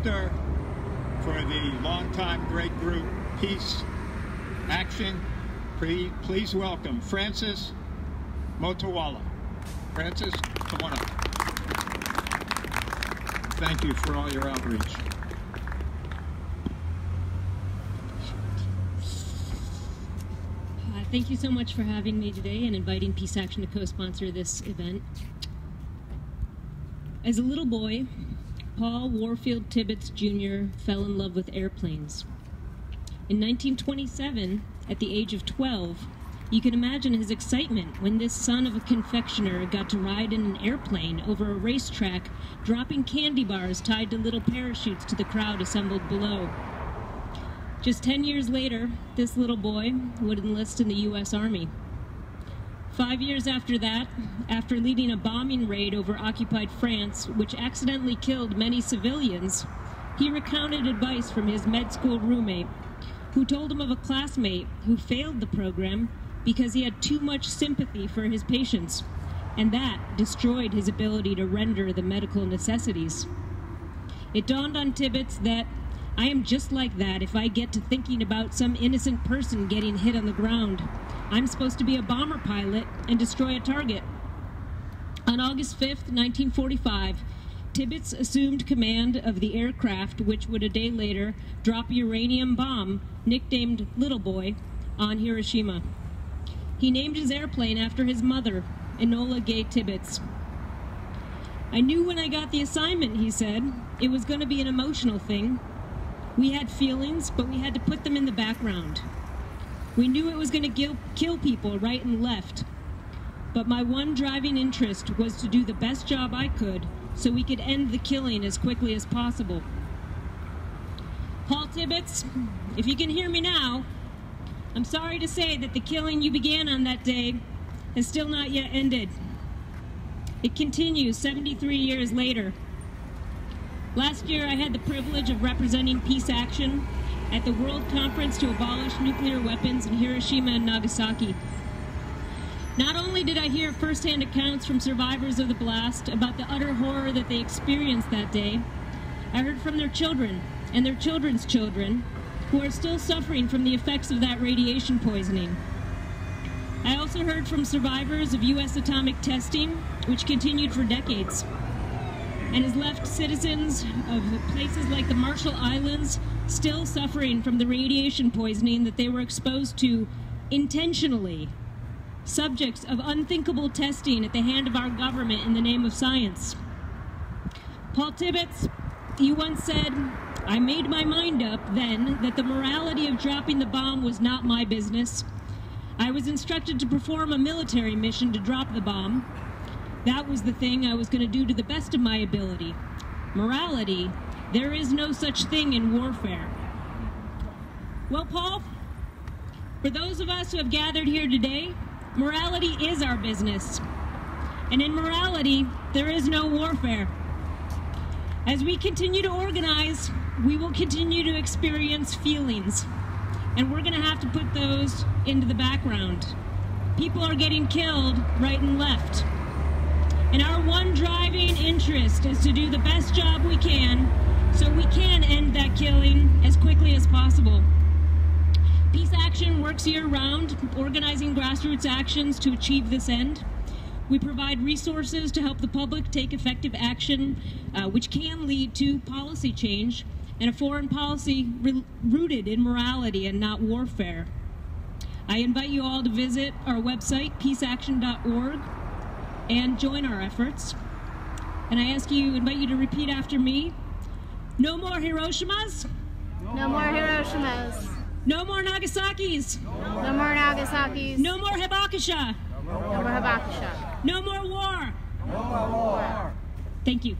director for the longtime great group Peace Action. Please welcome Francis Motowala. Francis, come on up. Thank you for all your outreach. Thank you so much for having me today and inviting Peace Action to co-sponsor this event. As a little boy, Paul Warfield Tibbets Jr. fell in love with airplanes. In 1927, at the age of 12, you can imagine his excitement when this son of a confectioner got to ride in an airplane over a racetrack, dropping candy bars tied to little parachutes to the crowd assembled below. Just 10 years later, this little boy would enlist in the U.S. Army. 5 years after that, after leading a bombing raid over occupied France, which accidentally killed many civilians, he recounted advice from his med school roommate, who told him of a classmate who failed the program because he had too much sympathy for his patients, and that destroyed his ability to render the medical necessities. It dawned on Tibbets that I am just like that if I get to thinking about some innocent person getting hit on the ground. I'm supposed to be a bomber pilot and destroy a target. On August 5th, 1945, Tibbets assumed command of the aircraft which would a day later drop a uranium bomb, nicknamed Little Boy, on Hiroshima. He named his airplane after his mother, Enola Gay Tibbets. I knew when I got the assignment, he said, it was going to be an emotional thing. We had feelings, but we had to put them in the background. We knew it was going to kill people right and left. But my one driving interest was to do the best job I could so we could end the killing as quickly as possible. Paul Tibbets, if you can hear me now, I'm sorry to say that the killing you began on that day has still not yet ended. It continues 73 years later. Last year, I had the privilege of representing Peace Action at the World Conference to Abolish Nuclear Weapons in Hiroshima and Nagasaki. Not only did I hear firsthand accounts from survivors of the blast about the utter horror that they experienced that day, I heard from their children and their children's children who are still suffering from the effects of that radiation poisoning. I also heard from survivors of U.S. atomic testing, which continued for decades, and has left citizens of places like the Marshall Islands still suffering from the radiation poisoning that they were exposed to intentionally, subjects of unthinkable testing at the hand of our government in the name of science. Paul Tibbets, you once said, I made my mind up then that the morality of dropping the bomb was not my business. I was instructed to perform a military mission to drop the bomb. That was the thing I was going to do to the best of my ability. Morality, there is no such thing in warfare. Well, Paul, for those of us who have gathered here today, morality is our business. And in morality, there is no warfare. As we continue to organize, we will continue to experience feelings. And we're going to have to put those into the background. People are getting killed right and left. And our one driving interest is to do the best job we can so we can end that killing as quickly as possible. Peace Action works year-round, organizing grassroots actions to achieve this end. We provide resources to help the public take effective action, which can lead to policy change and a foreign policy rooted in morality and not warfare. I invite you all to visit our website, peaceaction.org, and join our efforts. And I invite you to repeat after me. No more Hiroshimas. No more Hiroshimas. No more Nagasakis. No more Nagasakis. No more Hibakusha. No more Hibakusha. No more war. No more war. Thank you.